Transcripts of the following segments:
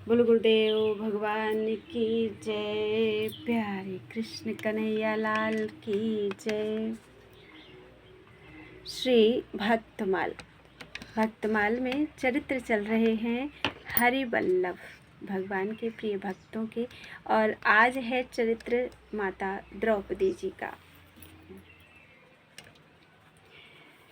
बोलो गुरुदेव भगवान की जय। प्यारे कृष्ण कन्हैया लाल की जय। श्री भक्तमाल में चरित्र चल रहे हैं हरिवल्लभ भगवान के प्रिय भक्तों के, और आज है चरित्र माता द्रौपदी जी का।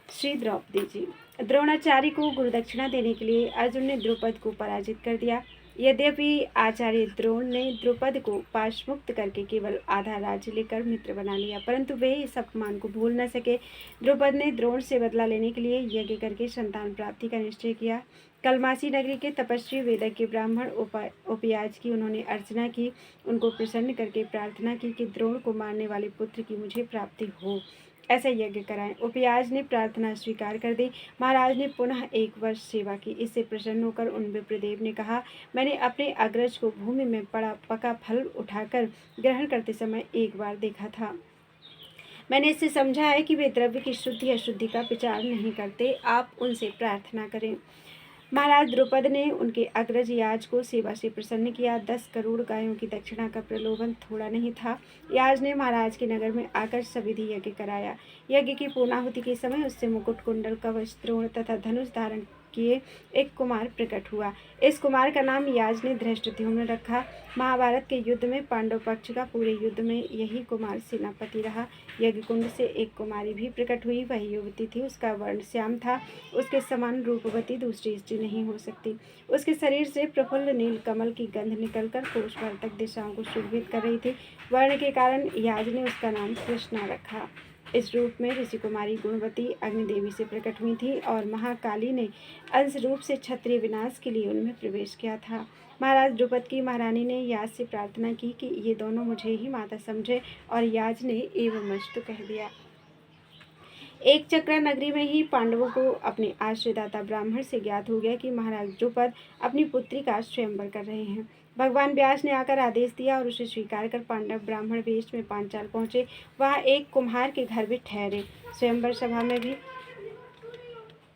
श्री द्रौपदी जी। द्रोणाचार्य को गुरुदक्षिणा देने के लिए अर्जुन ने द्रुपद को पराजित कर दिया। यद्यपि आचार्य द्रोण ने द्रुपद को पाशमुक्त करके केवल आधा राज्य लेकर मित्र बना लिया, परंतु वे इस अपमान को भूल न सके। द्रुपद ने द्रोण से बदला लेने के लिए यज्ञ करके संतान प्राप्ति का निश्चय किया। कलमासी नगरी के तपस्वी वेदज्ञ ब्राह्मण उपयाज की उन्होंने अर्चना की, उनको प्रसन्न करके प्रार्थना की कि द्रोण को मारने वाले पुत्र की मुझे प्राप्ति हो, ऐसा यज्ञ कराएं। उपयाज ने प्रार्थना स्वीकार कर दी। महाराज ने पुनः 1 वर्ष सेवा की। इससे प्रसन्न होकर उन विप्रदेव ने कहा, मैंने अपने अग्रज को भूमि में पड़ा पका फल उठाकर ग्रहण करते समय एक बार देखा था। मैंने इससे समझा है कि वे द्रव्य की शुद्धि अशुद्धि का विचार नहीं करते। आप उनसे प्रार्थना करें। महाराज द्रुपद ने उनके अग्रज याज को सेवा से प्रसन्न किया। 10 करोड़ गायों की दक्षिणा का प्रलोभन थोड़ा नहीं था। याज ने महाराज के नगर में आकर सविधि यज्ञ कराया। यज्ञ की पूर्णाहुति के समय उससे मुकुट, कुंडल, कवच, द्रोण तथा धनुष धारण किए एक कुमार प्रकट हुआ। इस कुमार का नाम याज ने धृष्टद्युम्न रखा। महाभारत के युद्ध में पांडव पक्ष का पूरे युद्ध में यही कुमार सेनापति रहा। यज्ञ कुंड से एक कुमारी भी प्रकट हुई। वह युवती थी, उसका वर्ण श्याम था। उसके समान रूपवती दूसरी स्त्री नहीं हो सकती। उसके शरीर से प्रफुल्ल नील कमल की गंध निकलकर कोष भर तक दिशाओं को सुशोभित कर रही थी। वर्ण के कारण याज ने उसका नाम कृष्णा रखा। इस रूप में ऋषि कुमारी गुणवती अग्निदेवी से प्रकट हुई थी और महाकाली ने अंश रूप से क्षत्रिय विनाश के लिए उनमें प्रवेश किया था। महाराज द्रुपद की महारानी ने याज से प्रार्थना की कि ये दोनों मुझे ही माता समझे, और याज ने एवमस्तु कह दिया। एक चक्रा नगरी में ही पांडवों को अपने आश्रयदाता ब्राह्मण से ज्ञात हो गया कि महाराज द्रुपद अपनी पुत्री का स्वयंवर कर रहे हैं। भगवान व्यास ने आकर आदेश दिया और उसे स्वीकार कर पांडव ब्राह्मण वेश में पांचाल पहुंचे। वहां एक कुम्हार के घर भी ठहरे। स्वयंवर सभा में भी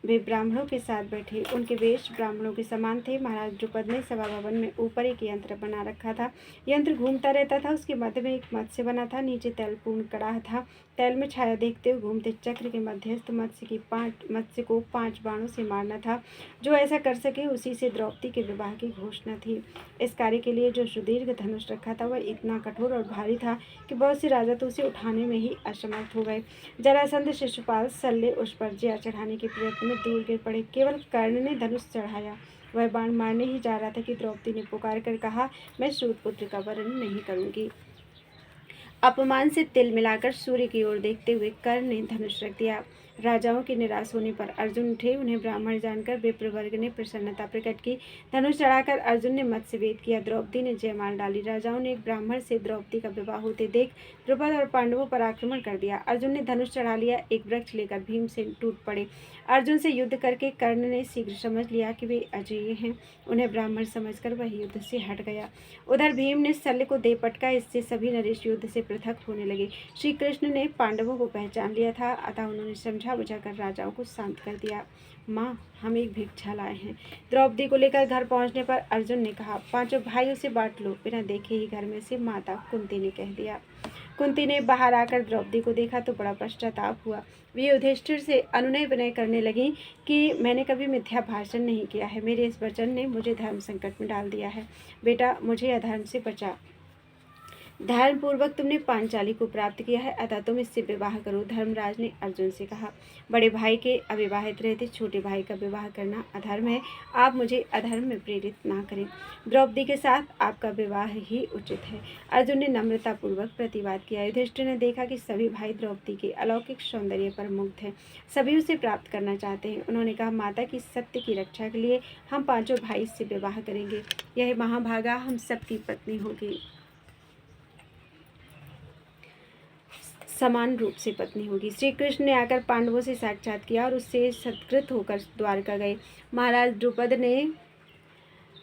वे ब्राह्मणों के साथ बैठे। उनके वेश ब्राह्मणों के समान थे। महाराज द्रुपद ने सभा भवन में ऊपर एक यंत्र बना रखा था। यंत्र घूमता रहता था। उसके मध्य में एक मत्स्य बना था। नीचे तैलपूर्ण कड़ाह था। तैल में छाया देखते हुए घूमते चक्र के मध्यस्थ मत्स्य को 5 बाणों से मारना था। जो ऐसा कर सके उसी से द्रौपदी के विवाह की घोषणा थी। इस कार्य के लिए जो सुदीर्घ धनुष रखा था वह इतना कठोर और भारी था कि बहुत से राजा तो उसे उठाने में ही असमर्थ हो गए। जरासंध, शिशुपाल, शल्य उस पर जया चढ़ाने के प्रयत्न में दूर गिर पड़े। केवल कर्ण ने धनुष चढ़ाया। वह बाण मारने ही जा रहा था कि द्रौपदी ने पुकार कर कहा, मैं सूतपुत्र का वरण नहीं करूंगी। अपमान से तिल मिलाकर सूर्य की ओर देखते हुए कर्ण ने धनुष रख दिया। राजाओं के निराश होने पर अर्जुन उठे। उन्हें ब्राह्मण जानकर विप्रवर्ग ने प्रसन्नता प्रकट की। धनुष चढ़ाकर अर्जुन ने मत्स्यवेद किया। द्रौपदी ने जयमाल डाली। राजाओं ने एक ब्राह्मण से द्रौपदी का विवाह होते देख द्रुपद और पांडवों पर आक्रमण कर दिया। अर्जुन ने धनुष चढ़ा लिया। एक वृक्ष लेकर भीमसेन टूट पड़े। अर्जुन से युद्ध करके कर्ण ने शीघ्र समझ लिया कि वे अजेय हैं। उन्हें ब्राह्मण समझकर वह युद्ध से हट गया। उधर भीम ने शल्य को दे पटका। इससे सभी नरेश युद्ध से पृथक होने लगे। श्री कृष्ण ने पांडवों को पहचान लिया था, अतः उन्होंने समझा बुझाकर राजाओं को शांत कर दिया। माँ, हम एक भिक्षा लाए हैं। द्रौपदी को लेकर घर पहुंचने पर अर्जुन ने कहा, 5 भाइयों से बांट लो। बिना देखे ही घर में से माता कुंती ने कह दिया। कुंती ने बाहर आकर द्रौपदी को देखा तो बड़ा पश्चाताप हुआ। वे युधिष्ठिर से अनुनय विनय करने लगी कि मैंने कभी मिथ्या भाषण नहीं किया है। मेरे इस वचन ने मुझे धर्म संकट में डाल दिया है। बेटा, मुझे अधर्म से बचा। धर्म पूर्वक तुमने पांचाली को प्राप्त किया है, अतः तुम इससे विवाह करो। धर्मराज ने अर्जुन से कहा, बड़े भाई के अविवाहित रहते छोटे भाई का विवाह करना अधर्म है। आप मुझे अधर्म में प्रेरित ना करें। द्रौपदी के साथ आपका विवाह ही उचित है। अर्जुन ने नम्रता पूर्वक प्रतिवाद किया। युधिष्ठिर ने देखा कि सभी भाई द्रौपदी के अलौकिक सौंदर्य पर मुग्ध हैं। सभी उसे प्राप्त करना चाहते हैं। उन्होंने कहा, माता की सत्य की रक्षा के लिए हम 5 भाई इससे विवाह करेंगे। यह महाभागा हम सबकी पत्नी होगी, समान रूप से पत्नी होगी। श्री कृष्ण ने आकर पांडवों से साक्षात किया और उससे सत्कृत होकर द्वारका गए। महाराज द्रुपद ने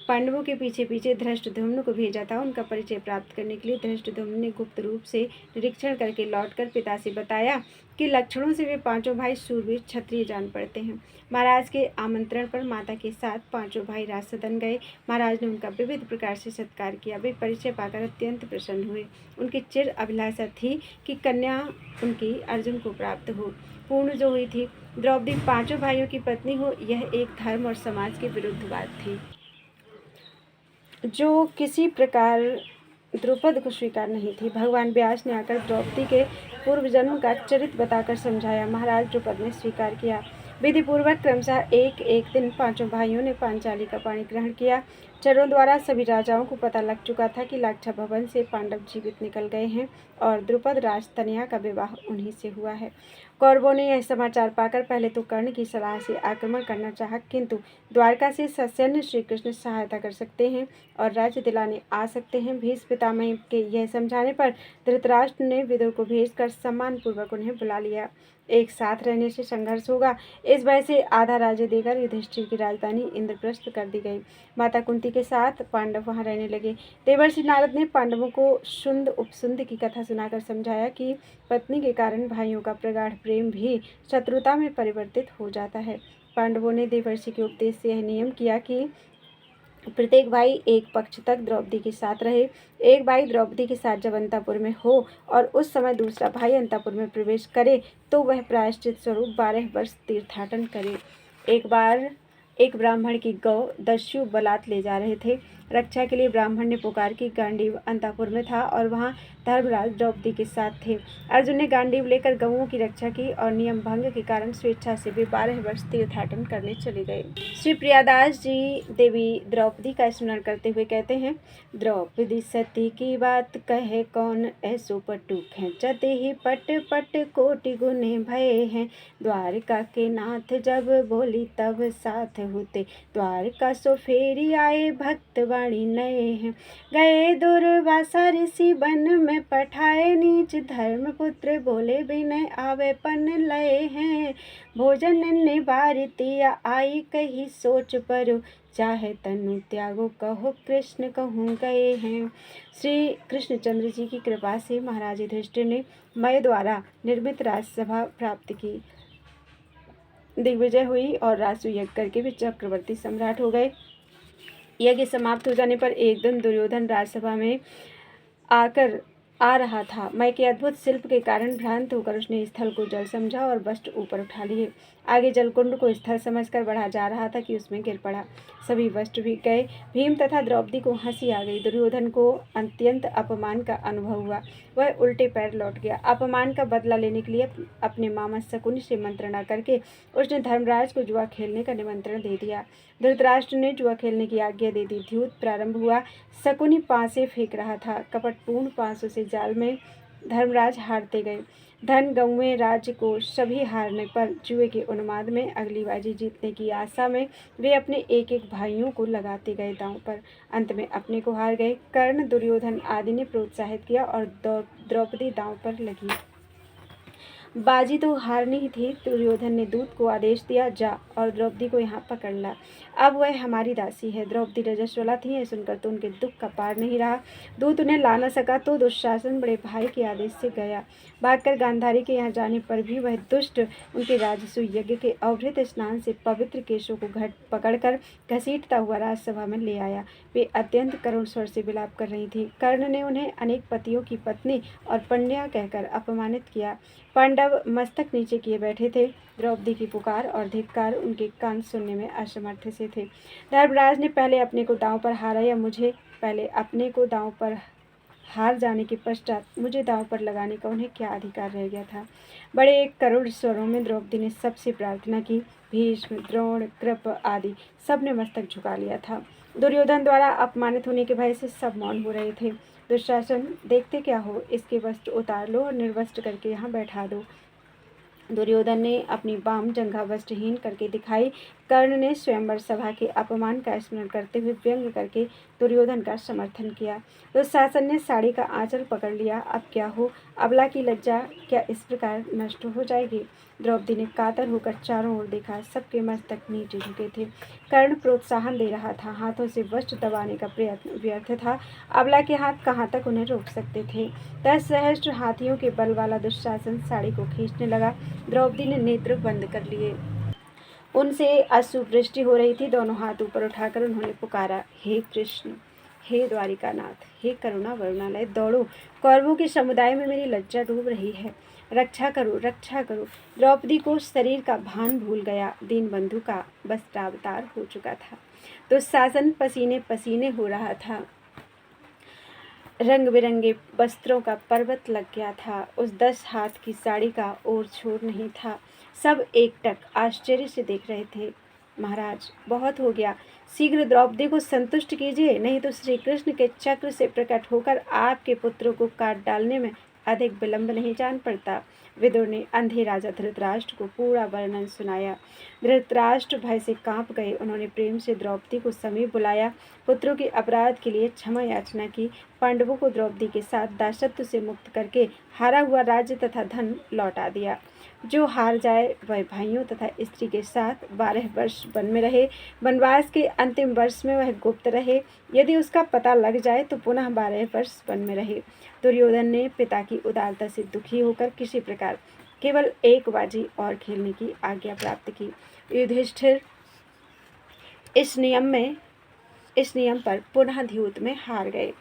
पांडवों के पीछे पीछे धृष्टद्युम्न को भेजा था। उनका परिचय प्राप्त करने के लिए धृष्टद्युम्न ने गुप्त रूप से निरीक्षण करके लौटकर पिता से बताया कि लक्षणों से वे पांचों भाई शूरवीर क्षत्रिय जान पड़ते हैं। महाराज के आमंत्रण पर माता के साथ पांचों भाई राजसदन गए। महाराज ने उनका विविध प्रकार से सत्कार किया। वे परिचय पाकर अत्यंत प्रसन्न हुए। उनकी चिर अभिलाषा थी कि कन्या उनकी अर्जुन को प्राप्त हो, पूर्ण जो हुई थी। द्रौपदी पांचों भाइयों की पत्नी हो, यह एक धर्म और समाज के विरुद्ध बात थी, जो किसी प्रकार द्रुपद को स्वीकार नहीं थी। भगवान व्यास ने आकर द्रौपदी के पूर्व जन्म का चरित्र बताकर समझाया। महाराज द्रुपद ने स्वीकार किया। विधि पूर्वक क्रमशः एक एक दिन पांचों भाइयों ने पांचाली का पानी ग्रहण किया। चरों द्वारा सभी राजाओं को पता लग चुका था कि लाक्षा भवन से पांडव जीवित निकल गए हैं और द्रुपद राजतनया का विवाह उन्हीं से हुआ है। कौरवों ने यह समाचार पाकर पहले तो कर्ण की सलाह से आक्रमण करना चाहा, किंतु द्वारका से ससैन्य श्री कृष्ण सहायता कर सकते हैं और राज्य दिलाने आ सकते हैं। भीष्म पितामह के यह समझाने पर धृतराष्ट्र ने विदुर को भेजकर सम्मानपूर्वक उन्हें बुला लिया। एक साथ रहने से संघर्ष होगा, इस भय से आधा राज्य देकर युधिष्ठिर की राजधानी इंद्रप्रस्थ कर दी गई। माता कुंती के साथ पांडव वहां रहने लगे। देवर्षि नारद ने पांडवों को शुंद उपसुंद की कथा सुनाकर समझाया कि पत्नी के कारण भाइयों का प्रगाढ़ प्रेम भी शत्रुता में परिवर्तित हो जाता है। पांडवों ने देवर्षि के उपदेश से यह नियम किया कि प्रत्येक भाई एक पक्ष तक द्रौपदी के साथ रहे। एक भाई द्रौपदी के साथ जब अंतपुर में हो और उस समय दूसरा भाई अंतपुर में प्रवेश करे तो वह प्रायश्चित स्वरूप 12 वर्ष तीर्थाटन करे। एक बार एक ब्राह्मण की गौ दस्यु बलात् ले जा रहे थे। रक्षा के लिए ब्राह्मण ने पुकार की। गांडीव अंतपुर में था और वहां धर्मराज द्रौपदी के साथ थे। अर्जुन ने गांडीव लेकर गौओं की रक्षा की और नियम भंग के कारण स्वेच्छा से वे 12 वर्ष तीर्थाटन करने चले गए। श्री प्रियादास जी देवी द्रौपदी का स्मरण करते हुए कहते हैं, द्रौपदी सती की बात कहे कौन, ऐसो पटु खेचते ही पट पट कोटि गुने भये हैं। द्वारका के नाथ जब बोली तब साथ होते, द्वारका सो फेरी आए भक्त वाणी नए हैं। गए दुर्वासा ऋषि वन में पठाए, नीच धर्म पुत्र बोले बिनय आवे पन लए हैं। भोजन निवारितिया आई कही सोच परो, चाहे तनु त्यागो कहो कृष्ण कहूँ गए हैं। श्री कृष्णचंद्र जी की कृपा से महाराज युधिष्ठिर ने मय द्वारा निर्मित राजसभा प्राप्त की। दिग्विजय हुई और राजसु यज्ञ करके वे चक्रवर्ती सम्राट हो गए। यज्ञ समाप्त हो जाने पर एक दिन दुर्योधन राजसभा में आ रहा था। मय के अद्भुत शिल्प के कारण भ्रांत होकर उसने स्थल को जल समझा और वस्त्र ऊपर उठा लिए। आगे जलकुंड को स्थल समझकर बढ़ा जा रहा था कि उसमें गिर पड़ा। सभी वस्त्र भीग गए। भीम तथा द्रौपदी को हंसी आ गई। दुर्योधन को अत्यंत अपमान का अनुभव हुआ। वह उल्टे पैर लौट गया। अपमान का बदला लेने के लिए अपने मामा शकुनि से मंत्रणा करके उसने धर्मराज को जुआ खेलने का निमंत्रण दे दिया। धृतराष्ट्र ने जुआ खेलने की आज्ञा दे दी। द्यूत प्रारंभ हुआ। शकुनि पासे फेंक रहा था। कपटपूर्ण पासों से जाल में धर्मराज हारते गए। धन गंवे राज्य को सभी हारने पर जुए के उन्माद में अगली बाजी जीतने की आशा में वे अपने एक एक भाइयों को लगाते गए दांव पर। अंत में अपने को हार गए। कर्ण, दुर्योधन आदि ने प्रोत्साहित किया और द्रौपदी दांव पर लगी। बाजी तो हारनी ही थी। दुर्योधन ने दूत को आदेश दिया, जा और द्रौपदी को यहाँ पकड़ ला, अब वह हमारी दासी है। द्रौपदी रजस्वला थी, यह सुनकर तो उनके दुख का पार नहीं रहा। दूत उन्हें ला न सका तो दुशासन बड़े भाई के आदेश से गया। भागकर गांधारी के यहाँ जाने पर भी वह दुष्ट उनके राजसु यज्ञ के अवृत स्नान से पवित्र केशों को पकड़कर घसीटता हुआ राजसभा में ले आया। वे अत्यंत करुण स्वर से विलाप कर रही थी। कर्ण ने उन्हें अनेक पतियों की पत्नी और पण्या कहकर अपमानित किया। पांडव मस्तक नीचे किए बैठे थे। द्रौपदी की पुकार और धिक्कार उनके कान सुनने में असमर्थ से थे। धर्मराज ने पहले अपने को दांव पर हारा या मुझे पहले अपने को दांव पर हार जाने के पश्चात मुझे दांव पर लगाने का उन्हें क्या अधिकार रह गया था। बड़े करुण स्वरों में द्रौपदी ने सबसे प्रार्थना की। भीष्म, द्रोण, कृप आदि सब ने मस्तक झुका लिया था। दुर्योधन द्वारा अपमानित होने के भय से सब मौन हो रहे थे। दुशासन, देखते क्या हो, इसके वस्त्र उतार लो और निर्वस्त्र करके यहाँ बैठा दो। दुर्योधन ने अपनी बाम जंघा वस्त्रहीन करके दिखाई। कर्ण ने स्वयंवर सभा के अपमान का स्मरण करते हुए व्यंग करके दुर्योधन का समर्थन किया। दुशासन ने साड़ी का आंचल पकड़ लिया। अब क्या हो, अबला की लज्जा क्या इस प्रकार नष्ट हो जाएगी? द्रौपदी ने कातर होकर चारों ओर देखा। सबके मस्तक नीचे झुके थे। कर्ण प्रोत्साहन दे रहा था। हाथों से वस्त्र दबाने का प्रयत्न व्यर्थ था। अबला के हाथ कहाँ तक उन्हें रोक सकते थे? 10 सहस्त्र हाथियों के बल वाला दुशासन साड़ी को खींचने लगा। द्रौपदी ने नेत्र बंद कर लिए। उनसे अश्रुवृष्टि हो रही थी। दोनों हाथ ऊपर उठाकर उन्होंने पुकारा, हे कृष्ण, हे द्वारिकानाथ, हे करुणा वरुणालय, दौड़ो, कौरवों के समुदाय में मेरी लज्जा डूब रही है, रक्षा करो, रक्षा करो। द्रौपदी को शरीर का भान भूल गया। दीनबंधु का वस्त्रावतार हो चुका था। दुशासन पसीने पसीने हो रहा था। रंग बिरंगे वस्त्रों का पर्वत लग गया था। उस 10 हाथ की साड़ी का और छोर नहीं था। सब एकटक आश्चर्य से देख रहे थे। महाराज, बहुत हो गया, शीघ्र द्रौपदी को संतुष्ट कीजिए, नहीं तो श्री कृष्ण के चक्र से प्रकट होकर आपके पुत्रों को काट डालने में अधिक विलंब नहीं जान पड़ता। विदुर ने अंधे राजा धृतराष्ट्र को पूरा वर्णन सुनाया। धृतराष्ट्र भय से कांप गए। उन्होंने प्रेम से द्रौपदी को समीप बुलाया, पुत्रों के अपराध के लिए क्षमा याचना की। पांडवों को द्रौपदी के साथ दासत्व से मुक्त करके हारा हुआ राज्य तथा धन लौटा दिया। जो हार जाए वह भाइयों तथा स्त्री के साथ 12 वर्ष वन में रहे। वनवास के अंतिम वर्ष में वह गुप्त रहे। यदि उसका पता लग जाए तो पुनः 12 वर्ष वन में रहे। दुर्योधन ने पिता की उदारता से दुखी होकर किसी प्रकार केवल एक बाजी और खेलने की आज्ञा प्राप्त की। युधिष्ठिर इस नियम पर पुनः द्यूत में हार गए।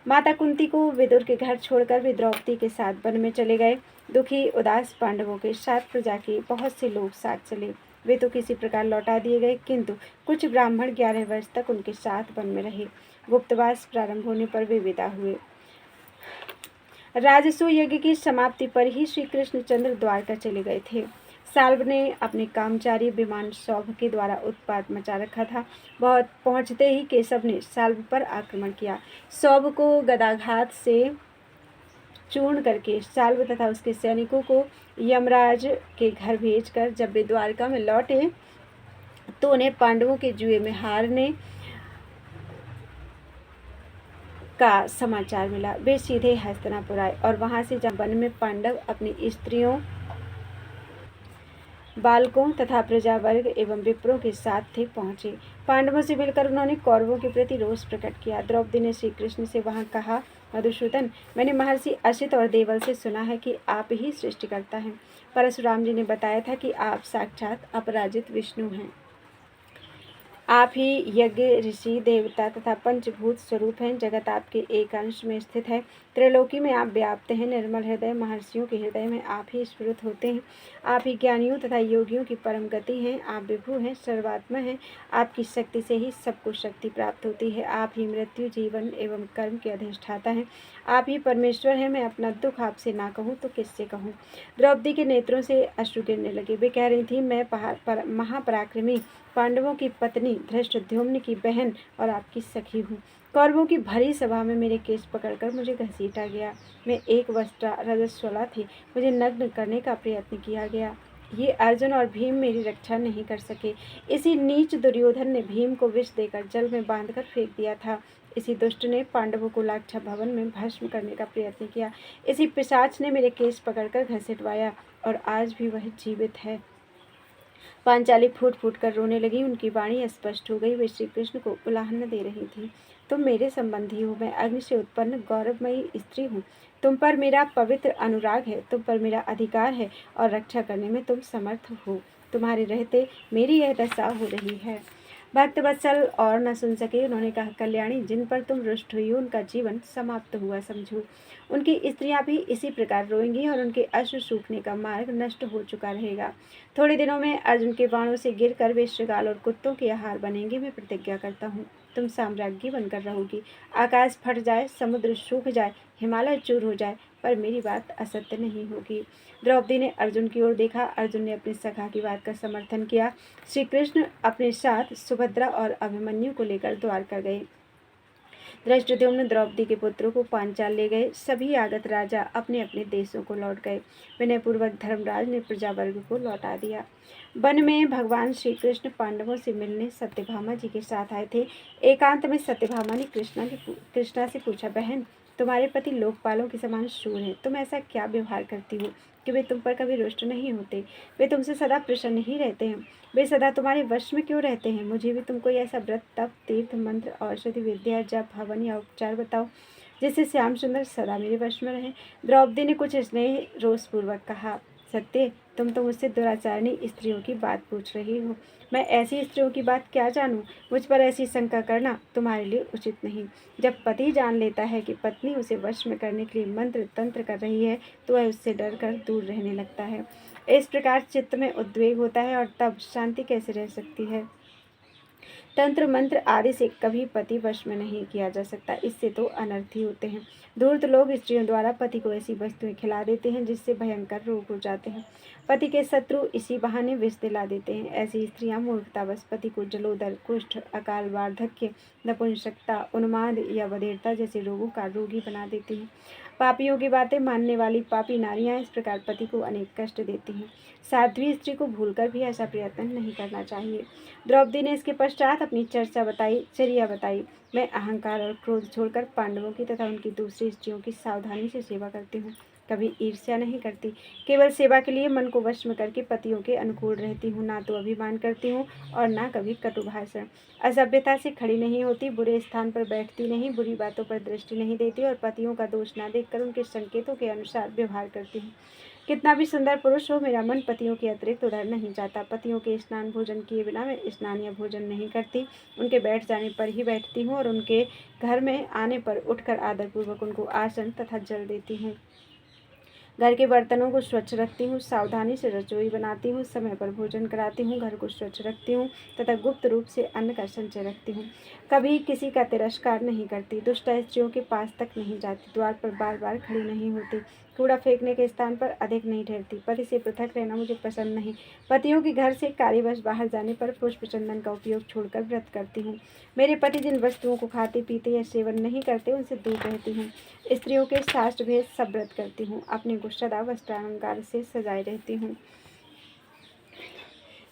माता कुंती को विदुर के घर छोड़कर वे द्रौपदी के साथ वन में चले गए। दुखी उदास पांडवों के साथ प्रजा के बहुत से लोग साथ चले। वे तो किसी प्रकार लौटा दिए गए, किंतु कुछ ब्राह्मण 11 वर्ष तक उनके साथ वन में रहे। गुप्तवास प्रारंभ होने पर वे विदा हुए। राजसूय यज्ञ की समाप्ति पर ही श्री कृष्णचंद्र द्वारका चले गए थे। साल्व ने अपने कामचारी विमान सौभ के द्वारा उत्पात मचा रखा था। बहुत पहुंचते ही केशव ने साल्व पर आक्रमण किया। सौभ को गदाघात से चूर्ण करके साल्व तथा उसके सैनिकों को यमराज के घर भेजकर जब वे द्वारका में लौटे तो उन्हें पांडवों के जुए में हारने का समाचार मिला। वे सीधे हस्तिनापुर आए और वहां से जब वन में पांडव अपनी स्त्रियों, बालकों तथा प्रजावर्ग एवं विप्रों के साथ थे पहुंचे। पांडवों से मिलकर उन्होंने कौरवों के प्रति रोष प्रकट किया। द्रौपदी ने श्री कृष्ण से वहां कहा, मधुसूदन, मैंने महर्षि असित और देवल से सुना है कि आप ही सृष्टिकर्ता हैं। परशुराम जी ने बताया था कि आप साक्षात अपराजित विष्णु हैं। आप ही यज्ञ, ऋषि, देवता तथा पंचभूत स्वरूप हैं। जगत आपके एक अंश में स्थित है। त्रिलोकी में आप व्याप्त हैं। निर्मल हृदय महर्षियों के हृदय में आप ही स्फुरित होते हैं। आप ही ज्ञानियों तथा योगियों की परम गति हैं। आप विभु हैं, सर्वात्मा हैं। आपकी शक्ति से ही सबको शक्ति प्राप्त होती है। आप ही मृत्यु, जीवन एवं कर्म के अधिष्ठाता हैं। आप ही परमेश्वर हैं। मैं अपना दुख आपसे ना कहूँ तो किससे कहूँ? द्रौपदी के नेत्रों से अश्रु गिरने लगे। वे कह रही थी, मैं महापराक्रमी पांडवों की पत्नी, धृष्टद्युम्न की बहन और आपकी सखी हूँ। कौरवों की भरी सभा में मेरे केस पकड़कर मुझे घसीटा गया। मैं एक वस्त्रा रजस्वला थी। मुझे नग्न करने का प्रयत्न किया गया। ये अर्जुन और भीम मेरी रक्षा नहीं कर सके। इसी नीच दुर्योधन ने भीम को विष देकर जल में बांधकर फेंक दिया था। इसी दुष्ट ने पांडवों को लाक्षा भवन में भस्म करने का प्रयत्न किया। इसी पिशाच ने मेरे केस पकड़कर घसीटवाया और आज भी वह जीवित है। पांचाली फूट फूट कर रोने लगी। उनकी वाणी स्पष्ट हो गई। वे श्री कृष्ण को उलाहना दे रही थी। तुम मेरे संबंधी हो। मैं अग्नि से उत्पन्न गौरवमयी स्त्री हूँ। तुम पर मेरा पवित्र अनुराग है। तुम पर मेरा अधिकार है और रक्षा करने में तुम समर्थ हो। तुम्हारे रहते मेरी यह दशा हो रही है। भक्त वत्सल और न सुन सके। उन्होंने कहा, कल्याणी, जिन पर तुम रुष्ट हुई हो उनका जीवन समाप्त हुआ समझो। उनकी स्त्रियां भी इसी प्रकार रोएंगी और उनके अश्रु सूखने का मार्ग नष्ट हो चुका रहेगा। थोड़े दिनों में अर्जुन के बाणों से गिरकर वे श्रृगाल और कुत्तों के आहार बनेंगे। मैं प्रतिज्ञा करता हूँ, तुम साम्राज्ञी बनकर रहोगी। आकाश फट जाए, समुद्र सूख जाए, हिमालय चूर हो जाए, पर मेरी बात असत्य नहीं होगी। द्रौपदी ने अर्जुन की ओर देखा। अर्जुन ने अपनी सखा की बात का समर्थन किया। श्री कृष्ण अपने साथ सुभद्रा और अभिमन्यु को लेकर द्वारका गए। धृष्टद्युम्न द्रौपदी के पुत्रों को पांचाल ले गए। सभी आगत राजा अपने अपने देशों को लौट गए। विनयपूर्वक धर्मराज ने प्रजावर्ग को लौटा दिया। वन में भगवान श्री कृष्ण पांडवों से मिलने सत्यभामा जी के साथ आए थे। एकांत में सत्यभामा ने कृष्णा से पूछा, बहन, तुम्हारे पति लोकपालों के समान शूर हैं, तुम ऐसा क्या व्यवहार करती हो कि वे तुम पर कभी रुष्ट नहीं होते? वे तुमसे सदा प्रसन्न ही रहते हैं। वे सदा तुम्हारे वश में क्यों रहते हैं? मुझे भी तुम कोई ऐसा व्रत, तप, तीर्थ, मंत्र, औषधि, विद्या, जप, हवन या उपचार बताओ जिससे श्याम सुंदर सदा मेरे वश में रहे। द्रौपदी ने कुछ स्नेह रोषपूर्वक कहा, सत्य, तुम तो मुझसे दुराचारणी स्त्रियों की बात पूछ रही हो। मैं ऐसी स्त्रियों की बात क्या जानूं? मुझ पर ऐसी शंका करना तुम्हारे लिए उचित नहीं। जब पति जान लेता है कि पत्नी उसे वश में करने के लिए मंत्र तंत्र कर रही है तो वह उससे डर कर दूर रहने लगता है। इस प्रकार चित्त में उद्वेग होता है और तब शांति कैसे रह सकती है? तंत्र मंत्र आदि से कभी पति वश में नहीं किया जा सकता, इससे तो अनर्थ ही होते हैं। धूर्त लोग स्त्रियों द्वारा पति को ऐसी वस्तुएं खिला देते हैं जिससे भयंकर रोग हो जाते हैं। पति के शत्रु इसी बहाने विष दिला देते हैं। ऐसी स्त्रियां मूर्खतावश पति को जलोदर, कुष्ठ, अकाल, वार्धक्य, नपुंसकता, उन्माद या बधिरता जैसे रोगों का रोगी बना देती हैं। पापियों की बातें मानने वाली पापी नारियां इस प्रकार पति को अनेक कष्ट देती हैं। साध्वी स्त्री को भूलकर भी ऐसा प्रयत्न नहीं करना चाहिए। द्रौपदी ने इसके पश्चात अपनी चर्या बताई। मैं अहंकार और क्रोध छोड़कर पांडवों की तथा उनकी दूसरी स्त्रियों की सावधानी से सेवा करती हूँ। कभी ईर्ष्या नहीं करती। केवल सेवा के लिए मन को वश में करके पतियों के अनुकूल रहती हूँ। ना तो अभिमान करती हूँ और ना कभी कटु भाषण। असभ्यता से खड़ी नहीं होती, बुरे स्थान पर बैठती नहीं, बुरी बातों पर दृष्टि नहीं देती और पतियों का दोष ना देखकर उनके संकेतों के अनुसार व्यवहार करती हूँ। कितना भी सुंदर पुरुष हो, मेरा मन पतियों के अतिरिक्त उधर नहीं जाता। पतियों के स्नान भोजन किए बिना मैं स्नान या भोजन नहीं करती। उनके बैठ जाने पर ही बैठती हूँ और उनके घर में आने पर उठकर आदरपूर्वक उनको आसन तथा जल देती हूँ। घर के बर्तनों को स्वच्छ रखती हूँ, सावधानी से रसोई बनाती हूँ, समय पर भोजन कराती हूँ, घर को स्वच्छ रखती हूँ तथा गुप्त रूप से अन्न का संचय रखती हूँ। कभी किसी का तिरस्कार नहीं करती, दुष्ट स्त्रियों के पास तक नहीं जाती, द्वार पर बार बार खड़ी नहीं होती, कूड़ा फेंकने के स्थान पर अधिक नहीं ठहरती। पति से पृथक रहना मुझे पसंद नहीं। पतियों के घर से कार्यवश बाहर जाने पर पुष्प चंदन का उपयोग छोड़कर व्रत करती हूँ। मेरे पति जिन वस्तुओं को खाते पीते या सेवन नहीं करते उनसे दूर रहती हूँ। स्त्रियों के शास्त्र भेद सब व्रत करती हूँ। अपने को सदा वस्त्रालंकार से सजाए रहती हूँ।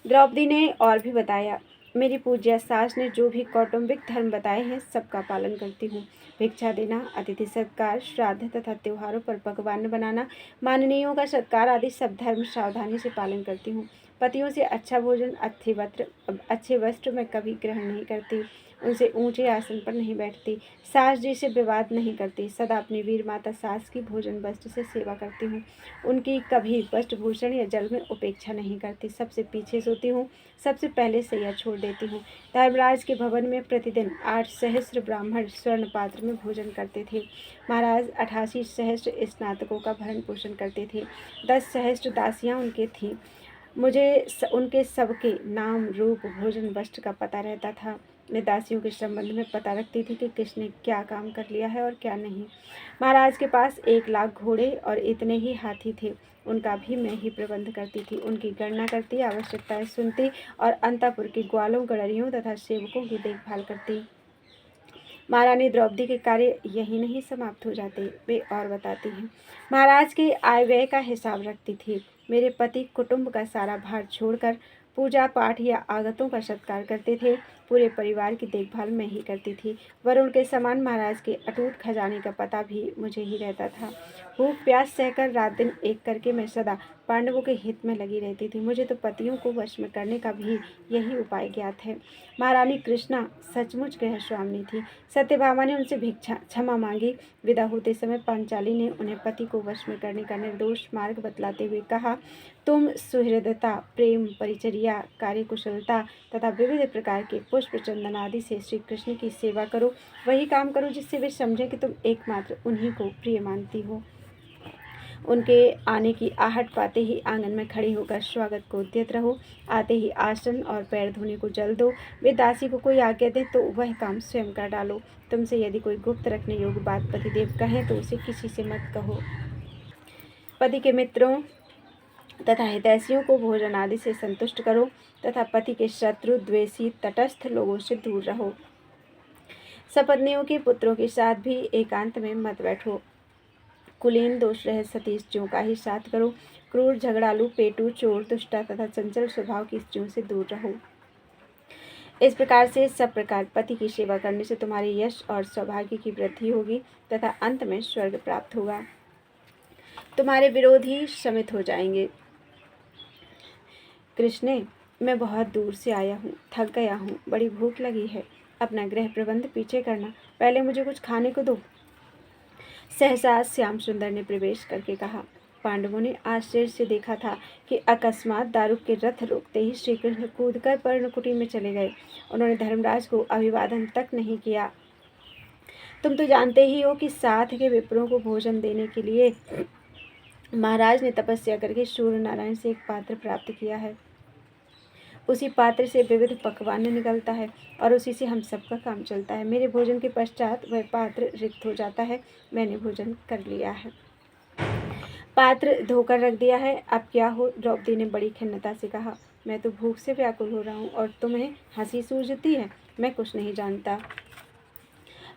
द्रौपदी ने और भी बताया, मेरी पूज्य सास ने जो भी कौटुंबिक धर्म बताए हैं सबका पालन करती हूँ। भिक्षा देना, अतिथि सत्कार, श्राद्ध तथा त्योहारों पर पकवान बनाना, माननीयों का सत्कार आदि सब धर्म सावधानी से पालन करती हूँ। पतियों से अच्छा भोजन, अच्छे वस्त्र मैं कभी ग्रहण नहीं करती। उनसे ऊंचे आसन पर नहीं बैठती। सास जी से विवाद नहीं करती। सदा अपनी वीर माता सास की भोजन वस्त्र से सेवा करती हूँ। उनकी कभी वस्त्र भूषण या जल में उपेक्षा नहीं करती। सबसे पीछे सोती हूँ, सबसे पहले सैया छोड़ देती हूँ। धर्मराज के भवन में प्रतिदिन 8 सहस्त्र ब्राह्मण स्वर्ण पात्र में भोजन करते थे। महाराज 88 सहस्त्र स्नातकों का भरण पोषण करते थे। 10 सहस्त्र दासियाँ उनके थीं। मुझे उनके सबके नाम, रूप, भोजन, वस्त्र का पता रहता था। मैं दासियों के संबंध में पता रखती थी कि किसने क्या काम कर लिया है और क्या नहीं। महाराज के पास 1 लाख घोड़े और इतने ही हाथी थे। उनका भी मैं ही प्रबंध करती थी। उनकी गणना करती, आवश्यकताएं सुनती और अंतःपुर के ग्वालों, गड़रियों तथा सेवकों की देखभाल करती। महारानी द्रौपदी के कार्य यही नहीं समाप्त हो जाते, वे और बताती हैं। महाराज के आय व्यय का हिसाब रखती थी। मेरे पति कुटुंब का सारा भार छोड़कर पूजा पाठ या आगतों का सत्कार करते थे। पूरे परिवार की देखभाल मैं ही करती थी। वरुण के समान महाराज के अटूट खजाने का पता भी मुझे ही रहता था। भूख प्यास सहकर रात दिन एक करके मैं सदा पांडवों के हित में लगी रहती थी। मुझे तो पतियों को वश में करने का भी यही उपाय ज्ञात है। महारानी कृष्णा सचमुच गृहस्वामिनी थी। सत्यभामा ने उनसे क्षमा मांगी। विदा होते समय पांचाली ने उन्हें पति को वश में करने का निर्दोष मार्ग बतलाते हुए कहा, तुम सुहृदता, प्रेम, परिचर्या, कार्यकुशलता तथा विविध प्रकार के पुष्प चंदन आदि से श्री कृष्ण की सेवा करो। वही काम करो जिससे वे समझें कि तुम एकमात्र उन्हीं को प्रिय मानती हो। उनके आने की आहट पाते ही आंगन में खड़ी होकर स्वागत को उद्यत रहो। आते ही आसन और पैर धोने को जल दो। वे दासी को कोई आज्ञा दे तो वह काम स्वयं कर डालो। तुमसे यदि कोई गुप्त रखने योग्य बात पतिदेव कहें तो उसे किसी से मत कहो। पति के मित्रों तथा हितैषियों को भोजन आदि से संतुष्ट करो तथा पति के शत्रु, द्वेषी, तटस्थ लोगों से दूर रहो। सपत्नियों के पुत्रों के साथ भी एकांत में मत बैठो। कुलीन दोष रहे सतीश ज्यों का ही साथ करो। क्रूर, झगड़ालू, पेटू, चोर, दुष्टा तथा चंचल स्वभाव की स्त्रियों से दूर रहो। इस प्रकार से सब प्रकार पति की सेवा करने से तुम्हारे यश और सौभाग्य की वृद्धि होगी तथा अंत में स्वर्ग प्राप्त होगा। तुम्हारे विरोधी शमित हो जाएंगे। कृष्णे, मैं बहुत दूर से आया हूँ, थक गया हूँ, बड़ी भूख लगी है। अपना गृह प्रबंध पीछे करना, पहले मुझे कुछ खाने को दो। सहसा श्याम सुंदर ने प्रवेश करके कहा। पांडवों ने आश्चर्य से देखा था कि अकस्मात दारुक के रथ रोकते ही श्री कृष्ण कूदकर पर्णकुटी में चले गए। उन्होंने धर्मराज को अभिवादन तक नहीं किया। तुम तो जानते ही हो कि साथ के विप्रों को भोजन देने के लिए महाराज ने तपस्या करके सूर्य नारायण से एक पात्र प्राप्त किया है। उसी पात्र से विविध पकवान निकलता है और उसी से हम सबका काम चलता है। मेरे भोजन के पश्चात वह पात्र रिक्त हो जाता है। मैंने भोजन कर लिया है, पात्र धोकर रख दिया है। अब क्या हो? द्रौपदी ने बड़ी खिन्नता से कहा। मैं तो भूख से व्याकुल हो रहा हूँ और तुम्हें हंसी सूझती है। मैं कुछ नहीं जानता,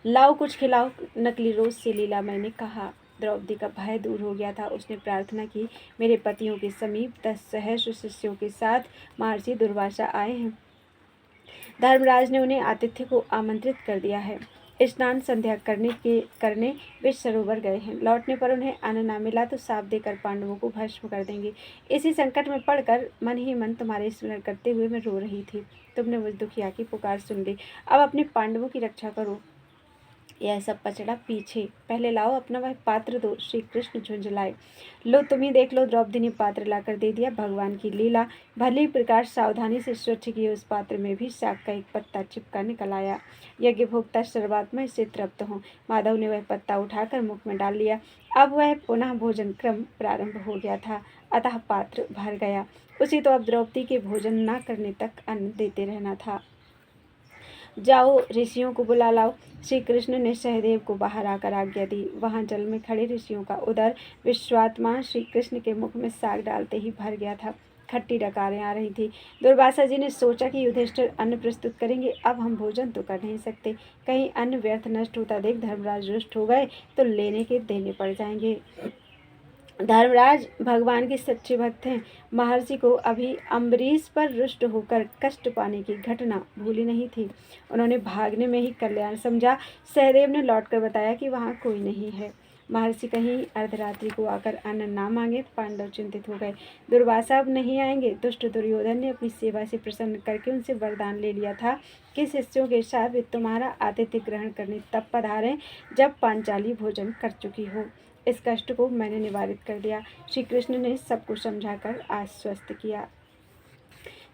लाओ कुछ खिलाओ। नकली रोज से लीला मैंने कहा। द्रौपदी का भय दूर हो गया था। उसने प्रार्थना की, मेरे पतियों के समीप 10 सहस्र शिष्यों के साथ महर्षि दुर्वासा आए हैं। धर्मराज ने उन्हें आतिथ्य को आमंत्रित कर दिया है। स्नान संध्या करने वे सरोवर गए हैं। लौटने पर उन्हें अन्न न मिला तो साप देकर पांडवों को भस्म कर देंगे। इसी संकट में पड़कर मन ही मन तुम्हारे स्मरण करते हुए मैं रो रही थी। तुमने मुझ दुखिया की पुकार सुन ली। अब अपने पांडवों की रक्षा करो। यह सब पचड़ा पीछे, पहले लाओ अपना वह पात्र दो। श्री कृष्ण झुंझलाए। लो तुम ही देख लो। द्रौपदी ने पात्र लाकर दे दिया। भगवान की लीला। भली प्रकार सावधानी से स्वच्छ किए उस पात्र में भी शाक का एक पत्ता चिपका निकल आया। यज्ञ भोक्ता सर्वात्मा इससे तृप्त हो। माधव ने वह पत्ता उठाकर मुख में डाल लिया। अब वह पुनः भोजन क्रम प्रारंभ हो गया था, अतः पात्र भर गया। उसी तो अब द्रौपदी के भोजन न करने तक अन्न देते रहना था। जाओ ऋषियों को बुला लाओ। श्री कृष्ण ने सहदेव को बाहर आकर आज्ञा दी। वहां जल में खड़े ऋषियों का उदर विश्वात्मा श्री कृष्ण के मुख में साग डालते ही भर गया था। खट्टी डकारें आ रही थी। दुर्वासा जी ने सोचा कि युधिष्ठिर अन्न प्रस्तुत करेंगे। अब हम भोजन तो कर नहीं सकते, कहीं अन्न व्यर्थ नष्ट होता देख धर्मराज रुष्ट हो गए तो लेने के देने पड़ जाएंगे। धर्मराज भगवान के सच्चे भक्त हैं। महर्षि को अभी अम्बरीश पर रुष्ट होकर कष्ट पाने की घटना भूली नहीं थी। उन्होंने भागने में ही कल्याण समझा। सहदेव ने लौटकर बताया कि वहाँ कोई नहीं है। महर्षि कहीं अर्धरात्रि को आकर अन्न ना मांगे। पांडव चिंतित हो गए। दुर्वासा अब नहीं आएंगे। दुष्ट दुर्योधन ने अपनी सेवा से प्रसन्न करके उनसे वरदान ले लिया था कि शिष्यों के साथ वे तुम्हारा आतिथ्य ग्रहण करने तब पधारें जब पांचाली भोजन कर चुकी हो। इस कष्ट को मैंने निवारित कर दिया। श्री कृष्ण ने सबको समझाकर आश्वस्त किया।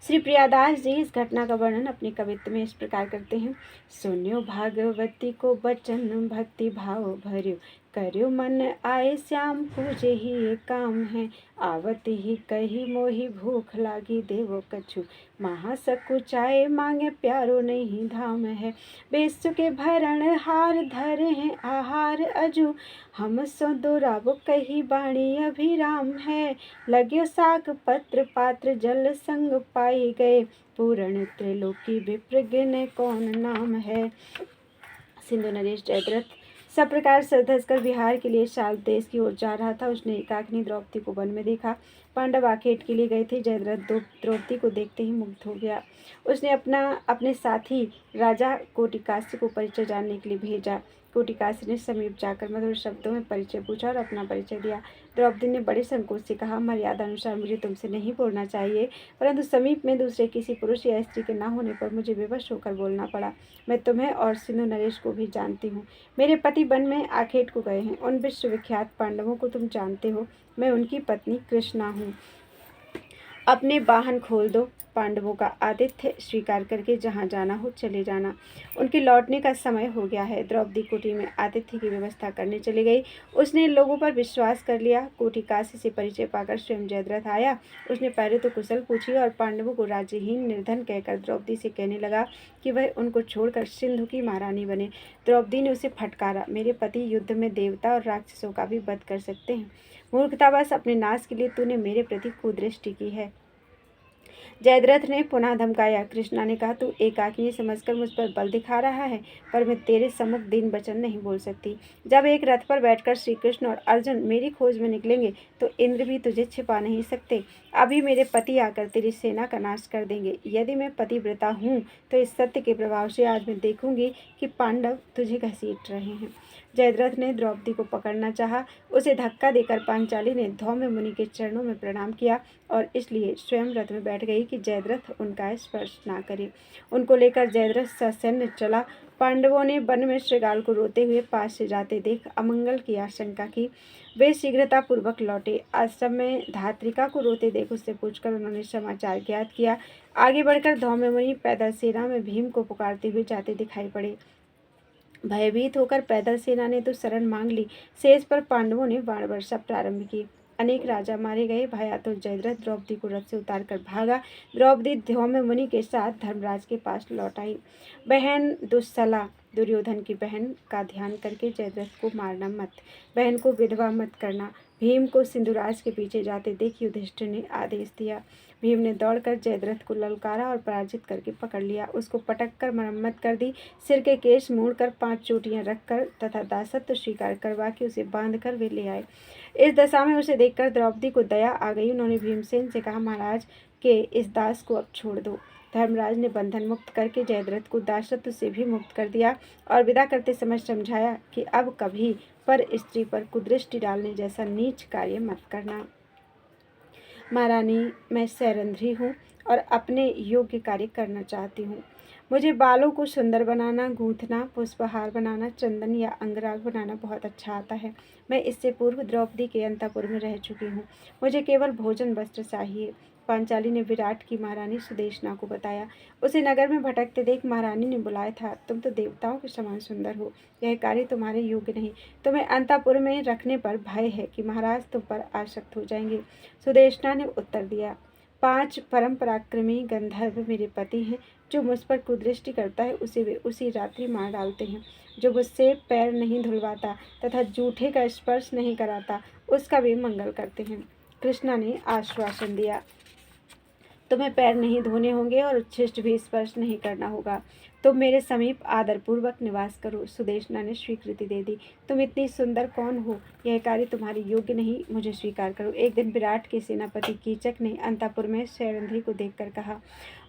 श्री प्रियादास जी इस घटना का वर्णन अपने कवित्व में इस प्रकार करते हैं। सुन्यो भागवती को बचन भक्ति भाव भर्यो, कर्यो मन आए श्याम पूजे ही ये काम है। आवत ही कही मोही भूख लागी देवो कछु, महासकुचाए मांगे प्यारो नहीं धाम है। बेसु के भरण हार धरे हैं आहार अजू, हम सो दुराब कही बाणी अभिराम है। लग्यो साक पत्र पात्र जल संग पाई गए, पूर्ण त्रिलोकी विप्रगिन कौन नाम है। सिंधु नरेश जयद्रथ सब प्रकार से धसकर बिहार के लिए शाल देश की ओर जा रहा था। उसने एकाकिनी द्रौपदी को वन में देखा। पांडव आखेट के लिए गए थे। जयद्रथ द्रौपदी को देखते ही मुग्ध हो गया। उसने अपने साथी राजा कोटिकास्य को परिचय जानने के लिए भेजा। कोटिकास्य ने समीप जाकर मधुर शब्दों में परिचय पूछा और अपना परिचय दिया। द्रौपदी ने बड़े संकोच से कहा, मर्यादा अनुसार मुझे तुमसे नहीं बोलना चाहिए, परंतु समीप में दूसरे किसी पुरुष या स्त्री के न होने पर मुझे विवश होकर बोलना पड़ा। मैं तुम्हें और सिंधु नरेश को भी जानती हूँ। मेरे पति वन में आखेट को गए हैं। उन विश्वविख्यात पांडवों को तुम जानते हो। मैं उनकी पत्नी कृष्णा हूँ। अपने वाहन खोल दो। पांडवों का आतिथ्य स्वीकार करके जहाँ जाना हो चले जाना। उनके लौटने का समय हो गया है। द्रौपदी कुटी में आतिथ्य की व्यवस्था करने चली गई। उसने इन लोगों पर विश्वास कर लिया। कोटिकास्य से परिचय पाकर स्वयं जयद्रथ आया। उसने पहले तो कुशल पूछी और पांडवों को राज्यहीन निर्धन कहकर द्रौपदी से कहने लगा कि वह उनको छोड़कर सिंधु की महारानी बने। द्रौपदी ने उसे फटकारा, मेरे पति युद्ध में देवता और राक्षसों का भी वध कर सकते हैं। मूर्खतावश अपने नाश के लिए तूने मेरे प्रति कुदृष्टि की है। जयद्रथ ने पुनः धमकाया। कृष्णा ने कहा, तू एकाकिनी समझकर मुझ पर बल दिखा रहा है, पर मैं तेरे सम्मुख दीन वचन नहीं बोल सकती। जब एक रथ पर बैठकर श्री कृष्ण और अर्जुन मेरी खोज में निकलेंगे तो इंद्र भी तुझे छिपा नहीं सकते। अभी मेरे पति आकर तेरी सेना का नाश कर देंगे। यदि मैं पतिव्रता हूँ तो इस सत्य के प्रभाव से आज मैं देखूंगी कि पांडव तुझे घसीट रहे हैं। जयद्रथ ने द्रौपदी को पकड़ना चाहा। उसे धक्का देकर पांचाली ने धौम्य मुनि के चरणों में प्रणाम किया और इसलिए स्वयं रथ में बैठ गई कि जयद्रथ उनका स्पर्श ना करे। उनको लेकर जयद्रथ ससैन्य चला। पांडवों ने वन में श्रृगाल को रोते हुए पास से जाते देख अमंगल की आशंका की। वे शीघ्रतापूर्वक लौटे। आश्रम में धात्रिका को रोते देख उससे पूछकर उन्होंने समाचार ज्ञात किया। आगे बढ़कर धौम्य मुनि पैदल सेना में भीम को पुकारते हुए जाते दिखाई पड़े। भयभीत होकर पैदल सेना ने तो शरण मांग ली, शेष पर पांडवों ने बाण वर्षा प्रारंभ की। अनेक राजा मारे गए। भयातुर जयद्रथ द्रौपदी को रथ से उतारकर भागा। द्रौपदी धौम्य मुनि के साथ धर्मराज के पास लौट आई। बहन दुस्सला, दुर्योधन की बहन का ध्यान करके जयद्रथ को मारना मत, बहन को विधवा मत करना। भीम को सिंधुराज के पीछे जाते देख युधिष्ठिर ने आदेश दिया। भीम ने दौड़कर जयद्रथ को ललकारा और पराजित करके पकड़ लिया। उसको पटक कर मरम्मत कर दी। सिर के केश मोड़कर 5 चोटियां रखकर तथा दासत्व स्वीकार करवा के उसे बांधकर वे ले आए। इस दशा में उसे देखकर द्रौपदी को दया आ गई। उन्होंने भीमसेन से कहा, महाराज के इस दास को अब छोड़ दो। धर्मराज ने बंधन मुक्त करके जयद्रथ को दासत्व से भी मुक्त कर दिया और विदा करते समय समझाया कि अब कभी पर स्त्री पर कुदृष्टि डालने जैसा नीच कार्य मत करना। महारानी, मैं सैरंध्री हूँ और अपने योग्य कार्य करना चाहती हूँ। मुझे बालों को सुंदर बनाना, गूंथना, पुष्पहार बनाना, चंदन या अंगराग बनाना बहुत अच्छा आता है। मैं इससे पूर्व द्रौपदी के अंतपुर में रह चुकी हूँ। मुझे केवल भोजन वस्त्र चाहिए। पांचाली ने विराट की महारानी सुदेशना को बताया। उसे नगर में भटकते देख महारानी ने बुलाया था। तुम तो देवताओं के समान सुंदर हो, यह कार्य तुम्हारे योग्य नहीं। तुम्हें अंतपुर में रखने पर भय है कि महाराज तुम पर आसक्त हो जाएंगे। सुदेशना ने उत्तर दिया, 5 परम पराक्रमी गंधर्व मेरे पति हैं। जो मुझ पर कुदृष्टि करता है उसे वे उसी रात्रि मार डालते हैं। जो मुझसे पैर नहीं धुलवाता तथा जूठे का स्पर्श नहीं कराता उसका वे मंगल करते हैं। कृष्णा ने आश्वासन दिया, तुम्हें पैर नहीं धोने होंगे और उच्छिष्ट भी स्पर्श नहीं करना होगा। तुम मेरे समीप आदरपूर्वक निवास करो। सुदेशना ने स्वीकृति दे दी। तुम इतनी सुंदर कौन हो, यह कार्य तुम्हारे योग्य नहीं, मुझे स्वीकार करो। एक दिन विराट के सेनापति कीचक ने अंतपुर में सैरंध्री को देखकर कहा।